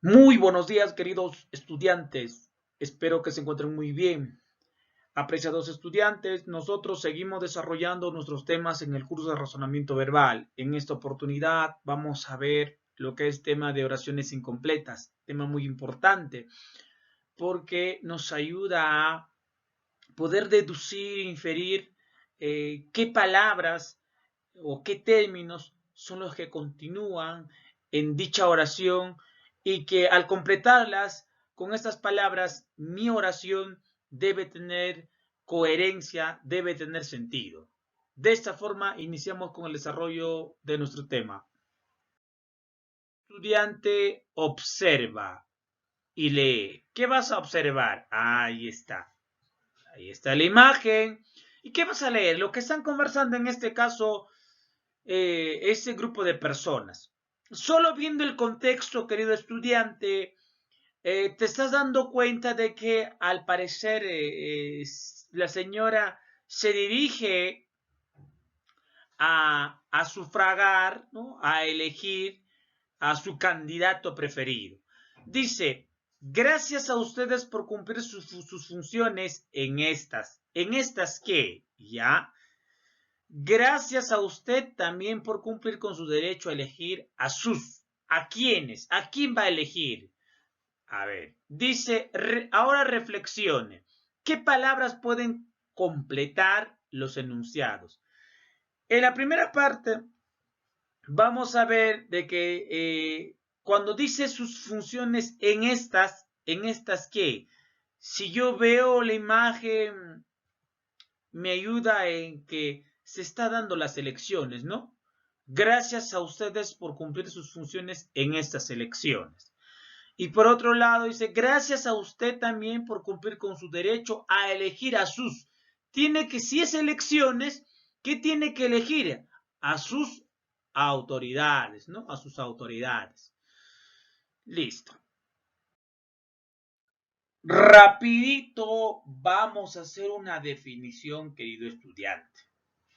Muy buenos días, queridos estudiantes. Espero que se encuentren muy bien. Apreciados estudiantes, nosotros seguimos desarrollando nuestros temas en el curso de razonamiento verbal. En esta oportunidad vamos a ver lo que es tema de oraciones incompletas, tema muy importante, porque nos ayuda a poder deducir e inferir qué palabras o qué términos son los que continúan en dicha oración y que al completarlas con estas palabras, mi oración debe tener coherencia, debe tener sentido. De esta forma iniciamos con el desarrollo de nuestro tema. El estudiante observa y lee. ¿Qué vas a observar? Ahí está. Ahí está la imagen. ¿Y qué vas a leer? Lo que están conversando en este caso ese grupo de personas. Solo viendo el contexto, querido estudiante, te estás dando cuenta de que al parecer la señora se dirige a sufragar, ¿no? A elegir a su candidato preferido. Dice, gracias a ustedes por cumplir sus funciones en estas. ¿En estas qué? ¿Ya? Gracias a usted también por cumplir con su derecho a elegir ¿a quiénes? ¿A quién va a elegir? A ver, dice, ahora reflexione. ¿Qué palabras pueden completar los enunciados? En la primera parte vamos a ver de que cuando dice sus funciones ¿en estas qué? Si yo veo la imagen me ayuda en que se está dando las elecciones, ¿no? Gracias a ustedes por cumplir sus funciones en estas elecciones. Y por otro lado dice, gracias a usted también por cumplir con su derecho a elegir a sus. Tiene que, si es elecciones, ¿qué tiene que elegir? A sus autoridades, ¿no? A sus autoridades. Listo. Rapidito vamos a hacer una definición, querido estudiante.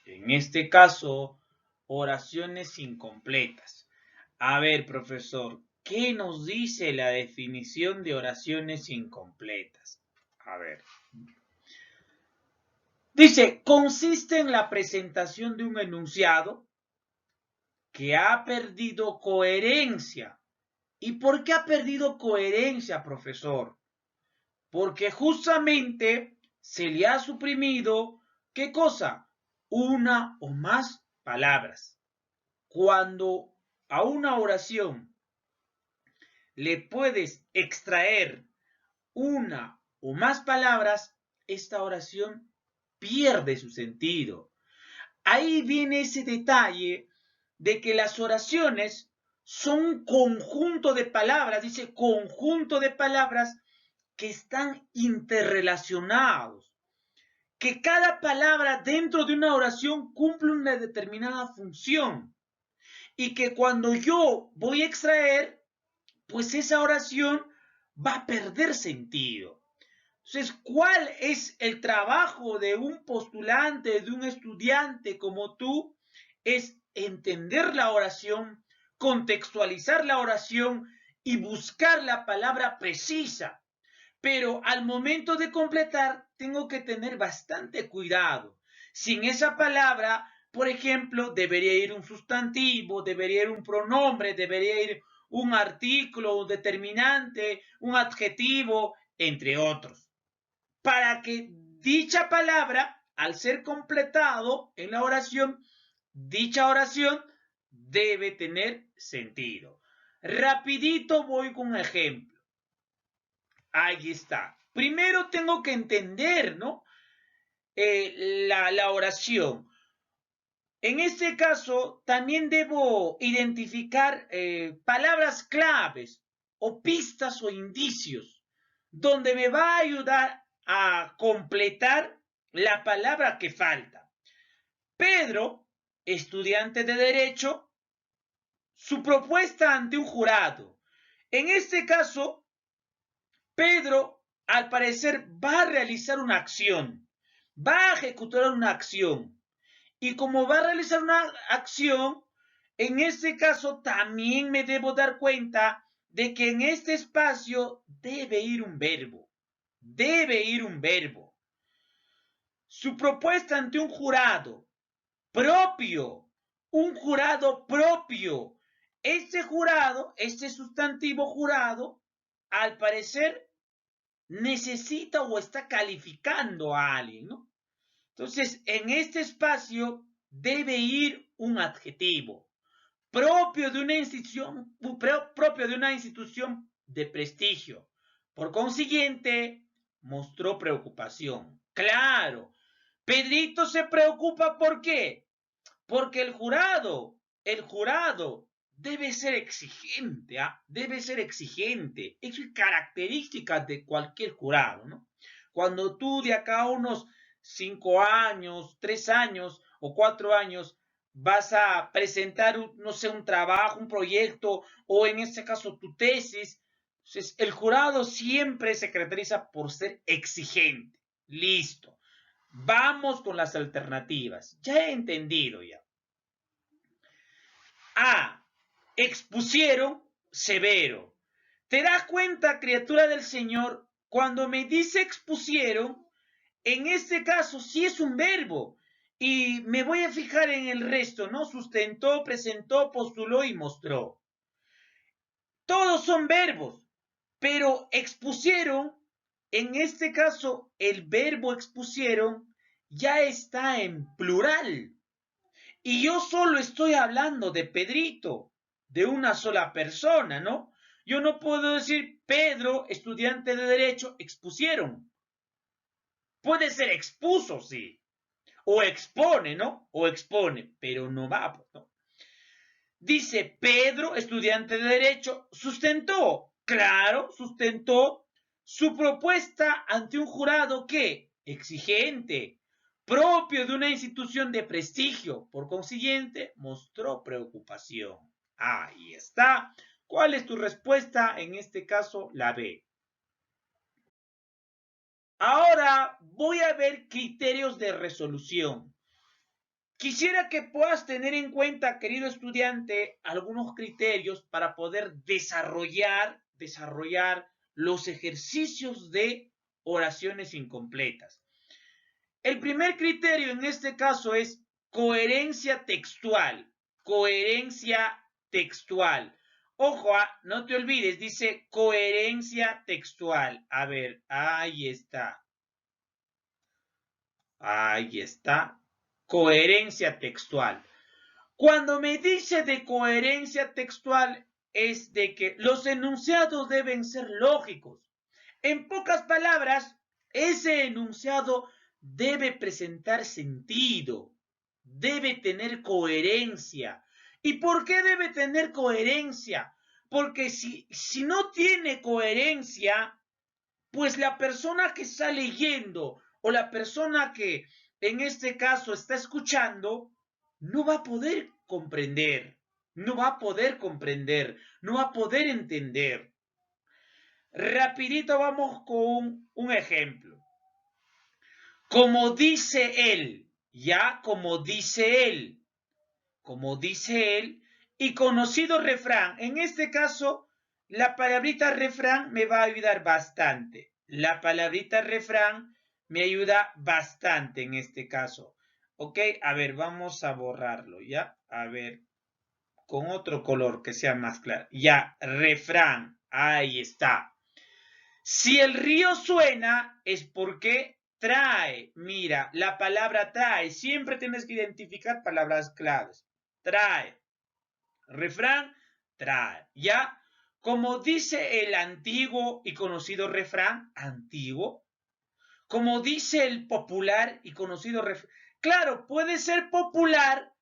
En este caso, oraciones incompletas. A ver, profesor, ¿qué nos dice la definición de oraciones incompletas? A ver. Dice, consiste en la presentación de un enunciado que ha perdido coherencia. ¿Y por qué ha perdido coherencia, profesor? Porque justamente se le ha suprimido, ¿qué cosa? Una o más palabras. Cuando a una oración le puedes extraer una o más palabras, esta oración pierde su sentido. Ahí viene ese detalle de que las oraciones son un conjunto de palabras, dice conjunto de palabras que están interrelacionados, que cada palabra dentro de una oración cumple una determinada función y que cuando yo voy a extraer, pues esa oración va a perder sentido. Entonces, ¿cuál es el trabajo de un postulante, de un estudiante como tú? Es entender la oración, contextualizar la oración y buscar la palabra precisa. Pero al momento de completar, tengo que tener bastante cuidado. Sin esa palabra, por ejemplo, debería ir un sustantivo, debería ir un pronombre, debería ir un artículo, un determinante, un adjetivo, entre otros. Para que dicha palabra, al ser completado en la oración, dicha oración debe tener sentido. Rapidito voy con un ejemplo. Ahí está. Primero tengo que entender, ¿no? La oración. En este caso, también debo identificar palabras claves o pistas o indicios donde me va a ayudar a completar la palabra que falta. Pedro, estudiante de Derecho, su propuesta ante un jurado. En este caso, Pedro, al parecer, va a realizar una acción, va a ejecutar una acción. Y como va a realizar una acción, en este caso también me debo dar cuenta de que en este espacio debe ir un verbo. Debe ir un verbo. Su propuesta ante un jurado propio, un jurado propio. Este jurado, este sustantivo jurado, al parecer necesita o está calificando a alguien, ¿no? Entonces, en este espacio debe ir un adjetivo propio de una institución de prestigio. Por consiguiente, mostró preocupación. Claro, Pedrito se preocupa, ¿por qué? Porque el jurado debe ser exigente, ¿ah? Debe ser exigente. Eso es característica de cualquier jurado, ¿no? Cuando tú de acá a unos 5 años, 3 años o 4 años vas a presentar, no sé, un trabajo, un proyecto o en este caso tu tesis, entonces el jurado siempre se caracteriza por ser exigente. Listo. Vamos con las alternativas. Ya he entendido ya. A. Expusieron severo. ¿Te das cuenta, criatura del Señor? Cuando me dice expusieron, en este caso sí es un verbo. Y me voy a fijar en el resto, ¿no? Sustentó, presentó, postuló y mostró. Todos son verbos, pero expusieron, en este caso, el verbo expusieron ya está en plural. Y yo solo estoy hablando de Pedrito, de una sola persona, ¿no? Yo no puedo decir Pedro, estudiante de Derecho, expusieron. Puede ser expuso, sí. O expone, ¿no? O expone, pero no va, ¿no? Dice Pedro, estudiante de Derecho, sustentó, claro, sustentó su propuesta ante un jurado que, exigente, propio de una institución de prestigio, por consiguiente, mostró preocupación. Ahí está. ¿Cuál es tu respuesta? En este caso, la B. Ahora voy a ver criterios de resolución. Quisiera que puedas tener en cuenta, querido estudiante, algunos criterios para poder desarrollar los ejercicios de oraciones incompletas. El primer criterio en este caso es coherencia textual. Coherencia textual. Ojo, no te olvides, dice coherencia textual. A ver, ahí está. Ahí está. Coherencia textual. Cuando me dice de coherencia textual es de que los enunciados deben ser lógicos. En pocas palabras, ese enunciado debe presentar sentido, debe tener coherencia. ¿Y por qué debe tener coherencia? Porque si no tiene coherencia, pues la persona que está leyendo o la persona que en este caso está escuchando, no va a poder comprender, no va a poder comprender, no va a poder entender. Rapidito vamos con un ejemplo. Como dice él, ya como dice él, y conocido refrán. En este caso, la palabrita refrán me va a ayudar bastante. La palabrita refrán me ayuda bastante en este caso. Ok, a ver, vamos a borrarlo, ¿ya? A ver, con otro color que sea más claro. Ya, refrán, ahí está. Si el río suena es porque trae. Mira, la palabra trae. Siempre tienes que identificar palabras claves. Trae. Refrán, trae. ¿Ya? Como dice el antiguo y conocido refrán, antiguo. Como dice el popular y conocido refrán. Claro, puede ser popular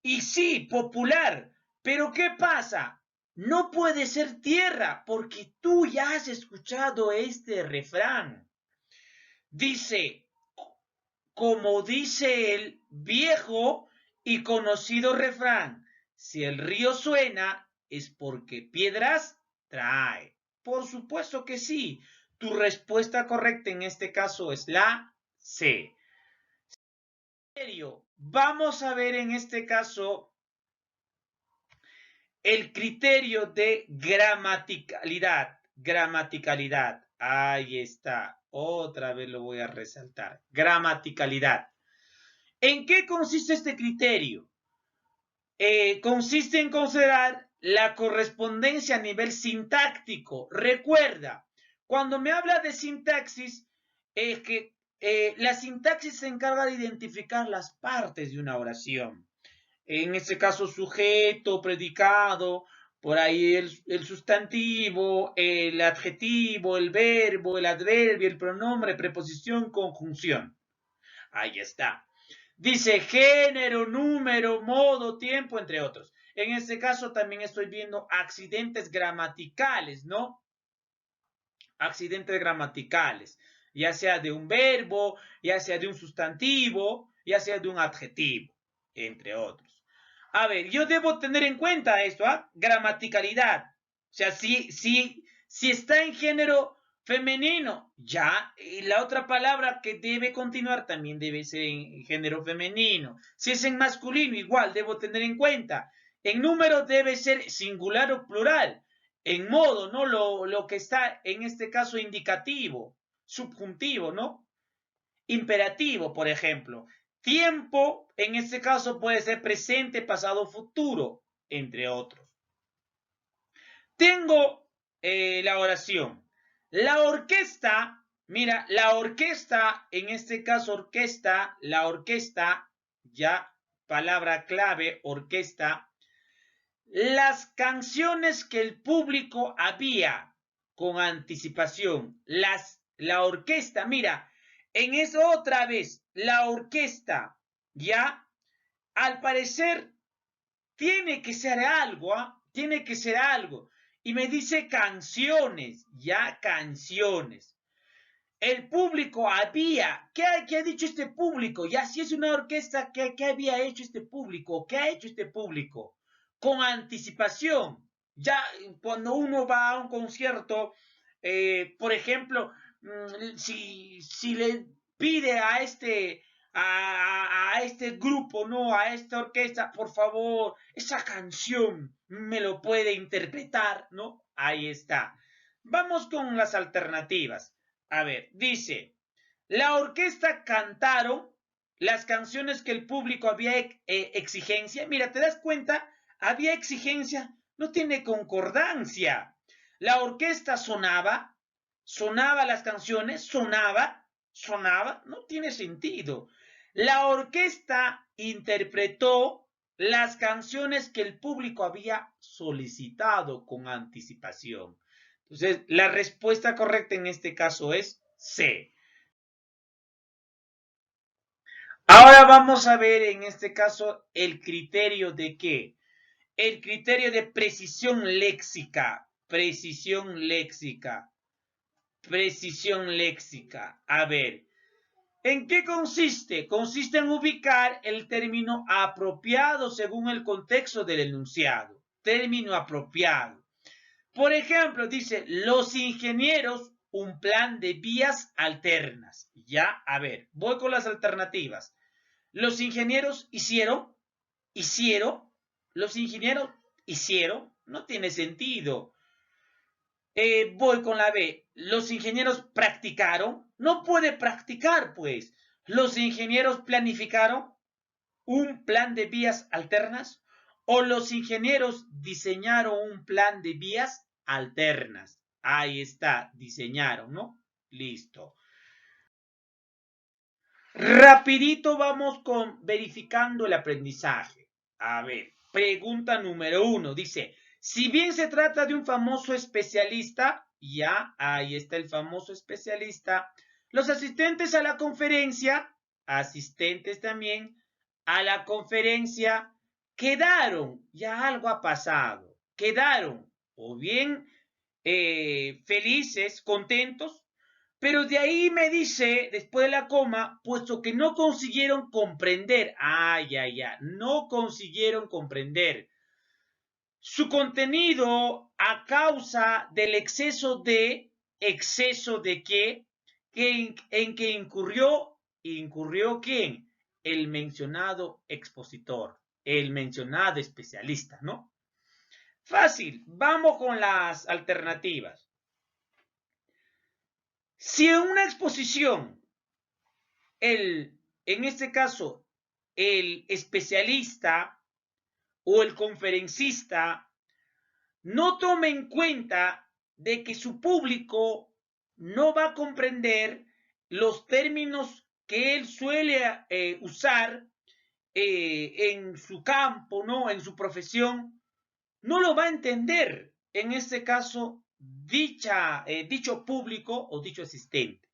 y sí, popular. Pero ¿qué pasa? No puede ser tierra porque tú ya has escuchado este refrán. Dice, como dice el viejo y conocido refrán, si el río suena es porque piedras trae. Por supuesto que sí. Tu respuesta correcta en este caso es la C. Vamos a ver en este caso el criterio de gramaticalidad. Gramaticalidad. Ahí está. Otra vez lo voy a resaltar. Gramaticalidad. ¿En qué consiste este criterio? Consiste en considerar la correspondencia a nivel sintáctico. Recuerda, cuando me habla de sintaxis, es que la sintaxis se encarga de identificar las partes de una oración. En este caso, sujeto, predicado, por ahí el sustantivo, el adjetivo, el verbo, el adverbio, el pronombre, preposición, conjunción. Ahí está. Dice género, número, modo, tiempo, entre otros. En este caso también estoy viendo accidentes gramaticales, ¿no? Accidentes gramaticales, ya sea de un verbo, ya sea de un sustantivo, ya sea de un adjetivo, entre otros. A ver, yo debo tener en cuenta esto, ¿ah? Gramaticalidad. O sea, si está en género femenino, ya, y la otra palabra que debe continuar también debe ser en género femenino. Si es en masculino, igual debo tener en cuenta. En número debe ser singular o plural. En modo, ¿no? Lo que está en este caso indicativo, subjuntivo, ¿no? Imperativo, por ejemplo. Tiempo, en este caso, puede ser presente, pasado, futuro, entre otros. Tengo la oración. La orquesta, mira, la orquesta, en este caso orquesta, la orquesta, ya palabra clave, orquesta, las canciones que el público había con anticipación, la orquesta, mira, en eso otra vez, la orquesta, ya, al parecer, tiene que ser algo, ¿ah? Tiene que ser algo. Y me dice canciones, ya canciones. El público había, ¿qué ha dicho este público? Ya si es una orquesta, ¿qué había hecho este público? ¿Qué ha hecho este público? Con anticipación. Ya cuando uno va a un concierto, por ejemplo, si le pide a este grupo, ¿no? A esta orquesta, por favor, esa canción me lo puede interpretar, ¿no? Ahí está. Vamos con las alternativas. A ver, dice, la orquesta cantaron las canciones que el público había exigencia. Mira, ¿te das cuenta? Había exigencia, no tiene concordancia. La orquesta sonaba las canciones, sonaba, no tiene sentido. La orquesta interpretó las canciones que el público había solicitado con anticipación. Entonces, la respuesta correcta en este caso es C. Ahora vamos a ver en este caso el criterio de qué. El criterio de precisión léxica. Precisión léxica. Precisión léxica. A ver, ¿en qué consiste? Consiste en ubicar el término apropiado según el contexto del enunciado. Término apropiado. Por ejemplo, dice, los ingenieros, un plan de vías alternas. Ya, a ver, voy con las alternativas. Los ingenieros hicieron, los ingenieros hicieron, no tiene sentido. Voy con la B, los ingenieros practicaron, no puede practicar, pues. Los ingenieros planificaron un plan de vías alternas o los ingenieros diseñaron un plan de vías alternas. Ahí está, diseñaron, ¿no? Listo. Rapidito vamos con verificando el aprendizaje. A ver, pregunta número 1. Dice, si bien se trata de un famoso especialista, ya, ahí está el famoso especialista, los asistentes a la conferencia, asistentes también a la conferencia, quedaron, ya algo ha pasado, quedaron o bien felices, contentos, pero de ahí me dice, después de la coma, puesto que no consiguieron comprender, no consiguieron comprender su contenido a causa del exceso de qué, en que incurrió quién, el mencionado expositor, el mencionado especialista, ¿no? Fácil, vamos con las alternativas. Si en una exposición, en este caso, el especialista o el conferencista no toma en cuenta de que su público no va a comprender los términos que él suele usar en su campo, ¿no? En su profesión, no lo va a entender, en este caso, dicho público o dicho asistente.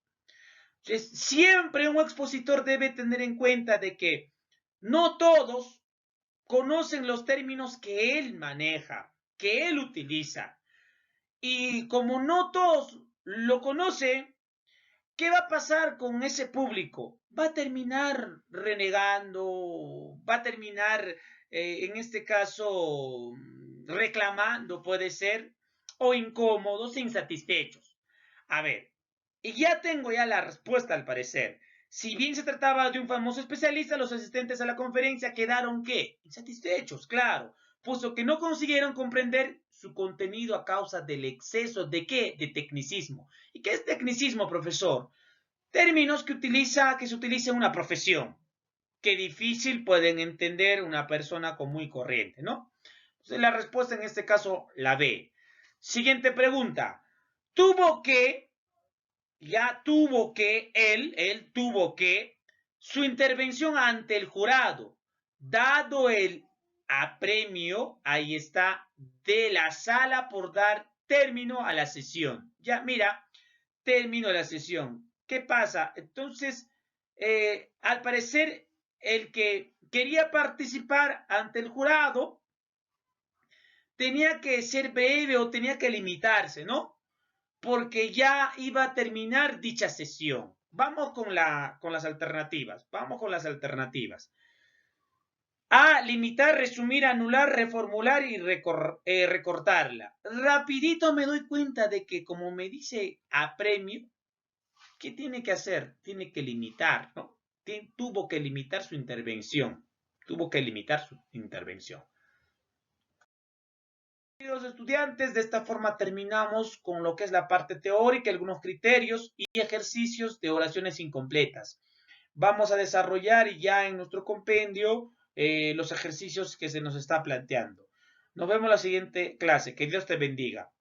Entonces, siempre un expositor debe tener en cuenta de que no todos conocen los términos que él maneja, que él utiliza. Y como no todos lo conocen, ¿qué va a pasar con ese público? Va a terminar renegando, va a terminar, en este caso, reclamando, puede ser, o incómodos, insatisfechos. A ver, y ya tengo ya la respuesta al parecer. Si bien se trataba de un famoso especialista, los asistentes a la conferencia quedaron, ¿qué? Insatisfechos, claro, puesto que no consiguieron comprender su contenido a causa del exceso de ¿qué? De tecnicismo. ¿Y qué es tecnicismo, profesor? Términos que se utiliza en una profesión, que difícil pueden entender una persona común y corriente, ¿no? Entonces, la respuesta en este caso, la B. Siguiente pregunta. Tuvo que, él tuvo que, su intervención ante el jurado, dado el apremio, ahí está, de la sala por dar término a la sesión. Ya, mira, término de la sesión. ¿Qué pasa? Entonces, al parecer, el que quería participar ante el jurado tenía que ser breve o tenía que limitarse, ¿no? Porque ya iba a terminar dicha sesión. Vamos con las alternativas. Vamos con las alternativas. A, limitar, resumir, anular, reformular y recortarla. Rapidito me doy cuenta de que como me dice apremio, ¿qué tiene que hacer? Tiene que limitar, ¿no? Tuvo que limitar su intervención. Tuvo que limitar su intervención. Queridos estudiantes, de esta forma terminamos con lo que es la parte teórica, algunos criterios y ejercicios de oraciones incompletas. Vamos a desarrollar ya en nuestro compendio los ejercicios que se nos está planteando. Nos vemos en la siguiente clase. Que Dios te bendiga.